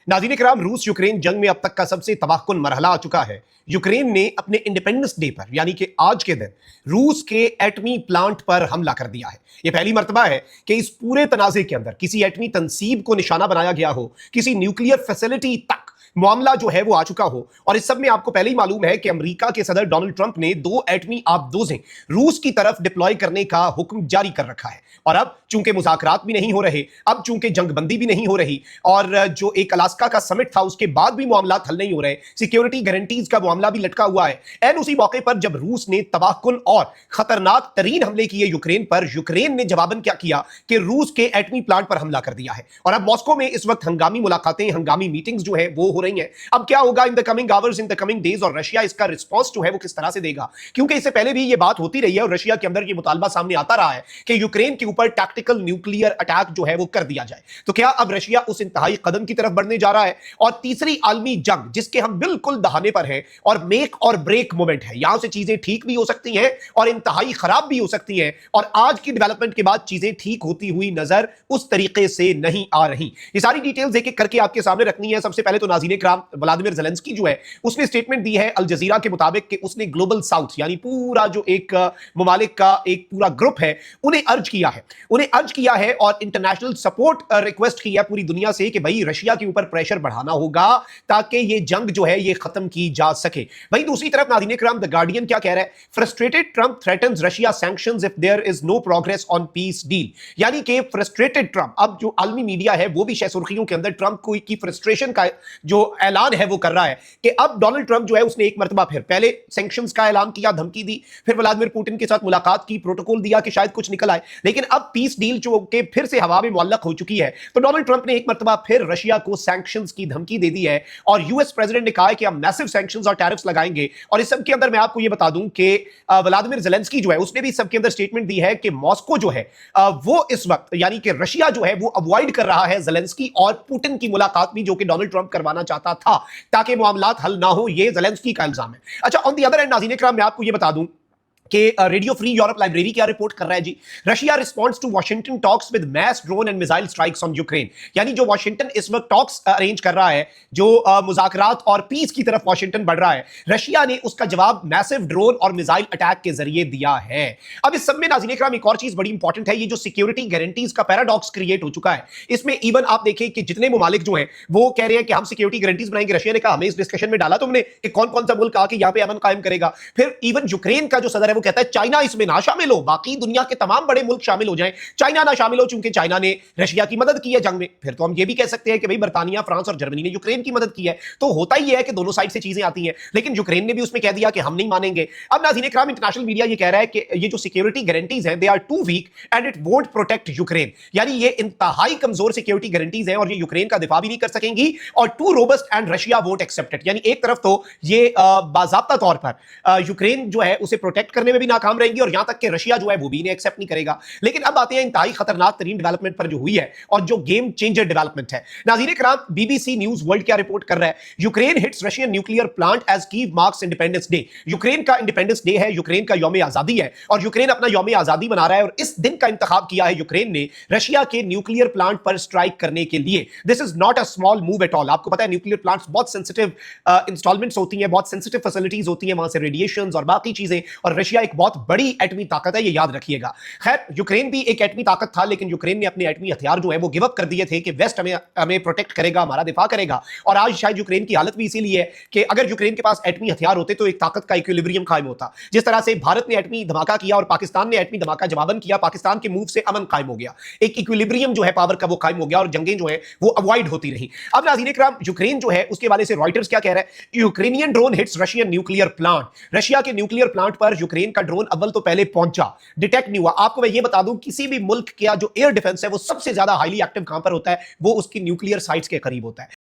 नाज़रीन इकराम, रूस यूक्रेन जंग में अब तक का सबसे तबाहकुन मरहला आ चुका है। यूक्रेन ने अपने इंडिपेंडेंस डे पर यानी कि आज के दिन रूस के एटमी प्लांट पर हमला कर दिया है। यह पहली मर्तबा है कि इस पूरे तनाज़े के अंदर किसी एटमी तंसीब को निशाना बनाया गया हो, किसी न्यूक्लियर फैसिलिटी तक मामला जो है वो आ चुका हो। और इस सब में आपको पहले ही मालूम है कि अमेरिका के सदर डोनाल्ड ट्रंप ने 2 एटमी आबदोजें रूस की तरफ डिप्लॉय करने का हुक्म जारी कर रखा है। और अब चूंकि मुज़ाकरात भी नहीं हो रहे, अब चूंकि जंगबंदी भी नहीं हो रही, और जो एक अलास्का का समिट था उसके बाद भी मामला हल नहीं हो रहे, सिक्योरिटी गारंटीज का मामला भी लटका हुआ है। एन उसी मौके पर जब रूस ने तबाहकुन और खतरनाक तरीन हमले किए यूक्रेन पर, यूक्रेन ने जवाबन क्या किया कि रूस के एटमी प्लांट पर हमला कर दिया है। और अब मॉस्को में इस वक्त हंगामी मुलाकातें, हंगामी मीटिंग्स जो है वो हो रही हैं। अब क्या होगा in the coming hours, in the coming days, और रशिया इसका रिस्पॉन्स जो है वो किस तरह से देगा, क्योंकि इससे पहले भी ये बात होती रही है और रशिया के अंदर ये मुतालबा सामने आता रहा है कि यूक्रेन के ऊपर टैक्टिकल न्यूक्लियर अटैक जो है वो कर दिया जाए। तो क्या अब रशिया उस इंतहाई कदम की तरफ बढ़ने जा रहा है? और तीसरी आलमी जंग जिसके हम बिल्कुल दहाने पर हैं, और मेक और ब्रेक मोमेंट है, यहां से चीजें ठीक भी हो सकती हैं और इंतहाई खराब भी हो सकती हैं। और आज की डेवलपमेंट के बाद चीजें ठीक होती हुई नजर उस तरीके से नहीं आ रही। ये सारी डिटेल्स एक एक करके आपके सामने रखनी है। सबसे पहले तो नाज़रीन इकराम, व्लादिमीर ज़ेलेंस्की जो है उसने स्टेटमेंट दी है अल जज़ीरा के मुताबिक कि उसने ग्लोबल साउथ यानी पूरा जो एक ममालिक का एक पूरा ग्रुप है उन्हें अर्ज किया है और इंटरनेशनल सपोर्ट रिक्वेस्ट की है पूरी दुनिया से कि भाई रशिया के ऊपर प्रेशर बढ़ाना होगा ताकि ये जंग जो है ये खत्म की जा सके। भाई दूसरी तरफ नाज़रीन इकराम, द गार्डियन क्या कह रहा है? Frustrated Trump threatens Russia sanctions if there is no progress on peace deal. यानी कि फ्रस्ट्रेटेड ट्रंप, अब जो आलमी मीडिया है वो भी शायद सुर्खियों के अंदर ट्रंप को की फ्रस्ट्रेशन का जो ऐलान है वो कर रहा है कि अब डोनाल्ड ट्रंप जो है उसने एक मरतबा फिर पहले सैंक्शंस का ऐलान किया, धमकी दी, फिर व्लादिमीर पुतिन के साथ मुलाकात की, प्रोटोकॉल दिया कि शायद कुछ निकल आए, लेकिन अब पीस डील जो के फिर से हवा में मुअल्लक हो चुकी है। तो डोनाल्ड ट्रंप ने एक मरतबा फिर रशिया को सैंक्शंस की धमकी दे दी है और यूएस प्रेसिडेंट ने कहा है कि हम मैसिव सैंक्शंस और टैरिफ्स लगाएंगे। और इस सब के अंदर मैं आपको यह बता दूं कि व्लादिमीर ज़ेलेंस्की जो है उसने भी सबके अंदर स्टेटमेंट दी है कि मॉस्को जो है वो इस वक्त यानी कि रशिया जो है वो अवॉइड कर रहा है ज़ेलेंस्की और पुतिन की मुलाकात भी, जो कि डोनाल्ड ट्रंप करवाना चाहता था ताकि मामलात हल ना हो। ये ज़ेलेंस्की का इल्जाम है। अच्छा, ऑन द अदर एंड नाज़रीन इकराम, मैं आपको ये बता दूं कि रेडियो फ्री यूरोप लाइब्रेरी क्या रिपोर्ट कर रहा है जी? Russia responds to Washington talks with mass drone and missile strikes on Ukraine. यानी जो वाशिंगटन इस वक्त टॉक्स अरेंज कर रहा है, जो मुज़ाकरात और पीस की तरफ वाशिंगटन बढ़ रहा है, रशिया ने उसका जवाब मैसिव ड्रोन और मिसाइल अटैक के जरिए दिया है। अब इस सब में नाज़रीन इकराम एक और चीज बड़ी इंपॉर्टेंट है, ये जो सिक्योरिटी गारंटीज का पैराडॉक्स क्रिएट हो चुका है। इसमें इवन आप देखिए कि जितने ममालिक जो हैं वो कह रहे हैं कि हम सिक्योरिटी गारंटीज बनाएंगे। रशिया ने कहा, हमें इस डिस्कशन में डाला तुमने कि कौन कौन सा मुल्क आके यहां पे अमन कायम करेगा। फिर इवन यूक्रेन का जो सदर है वो कहता है चाइना इसमें ना शामिल हो, बाकी दुनिया के तमाम बड़े मुल्क शामिल हो जाएं, चाइना ना शामिल हो, चूंकि चाइना ने रशिया की मदद की है जंग में। फिर तो हम ये भी कह सकते हैं कि भाई बर्तानिया, फ्रांस और जर्मनी ने यूक्रेन की मदद की है। तो होता ही है कि दोनों साइड से चीजें आती हैं, लेकिन यूक्रेन ने भी उसमें कह दिया कि हम नहीं मानेंगे। अब नाज़रीन इकराम, इंटरनेशनल मीडिया ये कह रहा है कि ये जो सिक्योरिटी गारंटीज हैं they are too weak and it won't protect Ukraine. यानी ये इंतहाई कमजोर सिक्योरिटी गारंटीज हैं और ये यूक्रेन का दिफा भी नहीं कर सकेंगी, और too robust and Russia won't accept it. यानी एक तरफ तो ये बाज़ाब्ता तौर पर यूक्रेन जो है उसे प्रोटेक्ट करने में भी नाकाम रहेंगी और यहां तक कि रशिया जो है वो भी इन्हें एक्सेप्ट नहीं करेगा। लेकिन अब आते हैं इंतहाई खतरनाक तरीन डेवलपमेंट पर जो हुई है और जो गेम चेंजर डेवलपमेंट है। Nazreen Ikram, BBC News World क्या रिपोर्ट कर रहा है? Ukraine hits Russian nuclear plant as Kyiv marks independence day. Ukraine का इंडिपेंडेंस डे है, यूक्रेन का यौम आजादी है और यूक्रेन अपना यौम आजादी मना रहा है, और इस दिन का इंतखाब किया है यूक्रेन ने रशिया के न्यूक्लियर प्लांट पर स्ट्राइक करने के लिए। This is not a small move at all. आपको पता है न्यूक्लियर प्लांट्स बहुत सेंसिटिव इंस्टॉलमेंट्स होती हैं, बहुत सेंसिटिव फैसिलिटीज होती हैं, वहां से रेडिएशन और बाकी चीजें, और रशिया एक बहुत बड़ी एटमी ताकत है, ये याद रखिएगा। खैर, यूक्रेन भी एक एटमी ताकत था, लेकिन यूक्रेन ने अपने एटमी हथियार जो है वो गिव अप कर दिए थे कि वेस्ट हमें प्रोटेक्ट करेगा, हमारा दिफा करेगा। और आज शायद यूक्रेन की हालत भी इसीलिए है कि अगर यूक्रेन के पास एटमी हथियार होते तो एक ताकत का इक्विलिब्रियम कायम होता। जिस तरह से भारत ने एटमी धमाका किया और पाकिस्तान ने एटमी धमाका जवाबन किया, पाकिस्तान के मूव से अमन कायम हो गया, एक इक्विलिब्रियम जो है पावर का वो कायम हो गया और जंगें जो है वो अवॉइड होती रही। अब नाज़रीन इकराम, यूक्रेन जो है उसके वाले से रॉयटर्स क्या कह रहा है? Ukrainian drone hits Russian nuclear plant. Russia के न्यूक्लियर प्लांट पर यूक्रेन का ड्रोन अव्वल तो पहले पहुंचा, डिटेक्ट नहीं हुआ। आपको मैं ये बता दूं, किसी भी मुल्क का जो एयर डिफेंस है वो सबसे ज्यादा हाईली एक्टिव कहां पर होता है? वो उसकी न्यूक्लियर साइट्स के करीब होता है।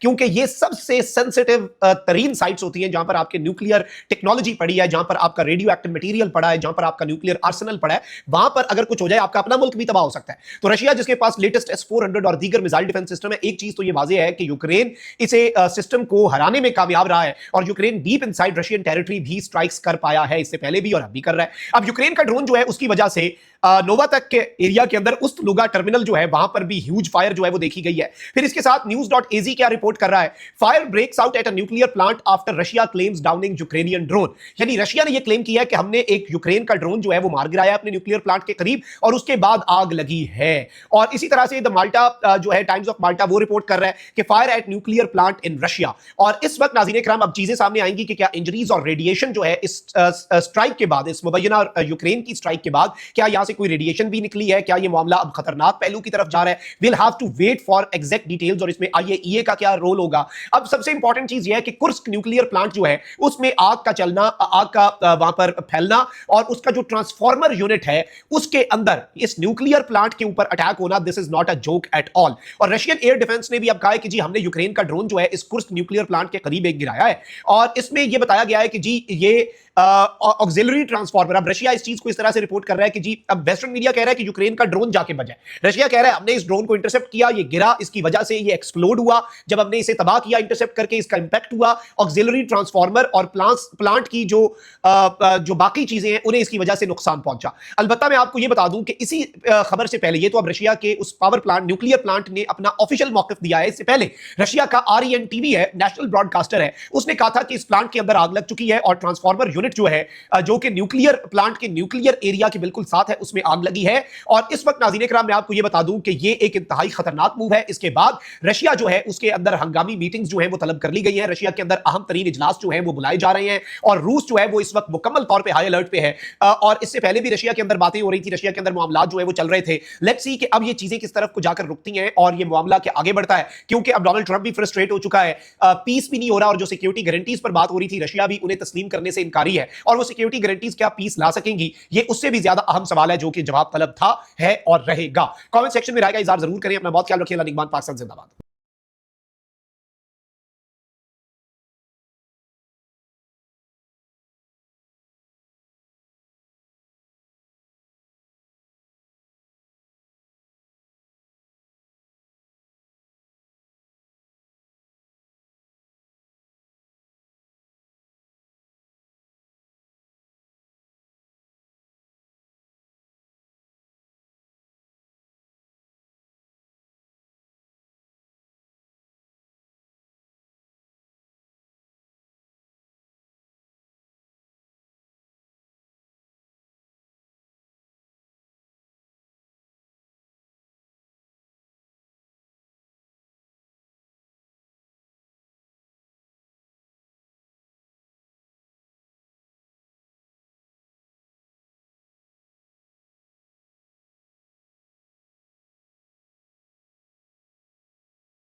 क्योंकि ये सबसे सेंसिटिव तरीन साइट्स होती हैं जहां पर आपके न्यूक्लियर टेक्नोलॉजी पड़ी है, जहां पर आपका रेडियो एक्टिव मटेरियल पड़ा है, जहां पर आपका न्यूक्लियर आर्सेनल पड़ा है। वहां पर अगर कुछ हो जाए आपका अपना मुल्क भी तबाह हो सकता है। तो रशिया जिसके पास लेटेस्ट S-400 और दीगर मिसाइल डिफेंस सिस्टम है, एक चीज तो ये वाज़ेह है कि यूक्रेन इसे सिस्टम को हराने में कामयाब रहा है और Ukraine deep inside Russian territory भी स्ट्राइक्स कर पाया है, इससे पहले भी और अब भी कर रहा है। अब यूक्रेन का ड्रोन जो है उसकी वजह से नोवा तक के एरिया के अंदर उस लुगा टर्मिनल जो है वहां पर भी ह्यूज फायर जो है वो देखी गई है। फिर इसके साथ न्यूज.az क्या रिपोर्ट कर रहा है, fire breaks out at a nuclear plant after Russia claims downing Ukrainian drone. यानी रशिया ने यह क्लेम किया है कि हमने एक यूक्रेन का ड्रोन जो है वो मार गिराया अपने न्यूक्लियर प्लांट के करीब और उसके बाद आग लगी है। और इसी तरह से द माल्टा जो है टाइम्स ऑफ माल्टा वो रिपोर्ट कर रहा है कि fire eight nuclear plant in Russia. और इस वक्त नाज़रीन इकराम अब चीजें सामने आएंगी कि क्या इंजरीज और रेडिएशन जो है इस स्ट्राइक के बाद, इस मुबैना यूक्रेन की स्ट्राइक के बाद क्या यहां से कोई रेडिएशन भी निकली है, क्या यह मामला अब खतरनाक पहलू की तरफ जा रहा है। Will have to wait for exact details और इसमें IAEA का क्या रोल होगा। अब सबसे इंपॉर्टेंट चीज यह है कि कुर्स्क न्यूक्लियर प्लांट जो है उसमें आग का चलना, आग का वहां पर फैलना और उसका जो ट्रांसफार्मर यूनिट है उसके अंदर इस न्यूक्लियर प्लांट के ऊपर अटैक होना, this is not a joke at all. और रशियन एयर डिफेंस ने भी अब कहा है कि जी हमने यूक्रेन का ड्रोन जो है इस कुर्स्क न्यूक्लियर प्लांट के करीब एक गिराया है और इसमें यह बताया गया है कि जी ये ऑक्सिलरी ट्रांसफार्मर। अब रशिया इस चीज को इस तरह से रिपोर्ट कर रहा है कि जी अब वेस्टर्न मीडिया कह रहा है कि यूक्रेन का ड्रोन जाके बजा, रशिया कह रहा है हमने इस ड्रोन को इंटरसेप्ट किया, ये गिरा, इसकी वजह से ये एक्सप्लोड हुआ, जब हमने इसे तबाह किया इंटरसेप्ट करके इसका इंपैक्ट हुआ, ऑक्सिलरी ट्रांसफार्मर और प्लांट की जो बाकी चीजें हैं उन्हें इसकी वजह से नुकसान पहुंचा। अलबत्ता मैं आपको यह बता दूं कि इसी खबर से पहले, ये तो अब रशिया के उस पावर प्लांट न्यूक्लियर प्लांट ने अपना ऑफिशियल मौकिफ दिया है, इससे पहले रशिया का REN TV है, नेशनल ब्रॉडकास्टर है, उसने कहा था कि इस प्लांट के अंदर आग लग चुकी है और ट्रांसफार्मर यूनिट जो है जो कि न्यूक्लियर प्लांट के न्यूक्लियर एरिया के बिल्कुल साथ है उसमें आग लगी है। और इस वक्त नाज़रीन इकराम मैं आपको यह बता दूं कि यह एक इंतहाई खतरनाक मूव है। इसके बाद रशिया जो है उसके अंदर हंगामी मीटिंग्स जो है वो तलब कर ली गई है, रशिया के अंदर अहम तरीन इजलास जो है वो बुलाए जा रहे हैं और रूस जो है वो इस वक्त मुकम्मल तौर पर हाई अलर्ट पे है। और इससे पहले भी रशिया के अंदर बातें हो रही थी, रशिया के अंदर मामला जो है वो चल रहे थे। लेट्स सी कि अब ये चीजें किस तरफ को जाकर रुकती हैं और ये मामला के आगे बढ़ता है, क्योंकि अब डोनाल्ड ट्रंप भी फ्रस्ट्रेट हो चुका है, पीस भी नहीं हो रहा और जो सिक्योरिटी गारंटीज पर बात हो रही थी रशिया भी उन्हें तस्लीम करने से इनकारी है और वो सिक्योरिटी गारंटीज क्या पीस ला सकेंगी, ये उससे भी ज्यादा अहम सवाल है जो कि जवाब तलब था, है और रहेगा। कमेंट सेक्शन में राय का इज़हार जरूर करें। अपना बहुत ख्याल रखिए। निगमान पाकिस्तान जिंदाबाद।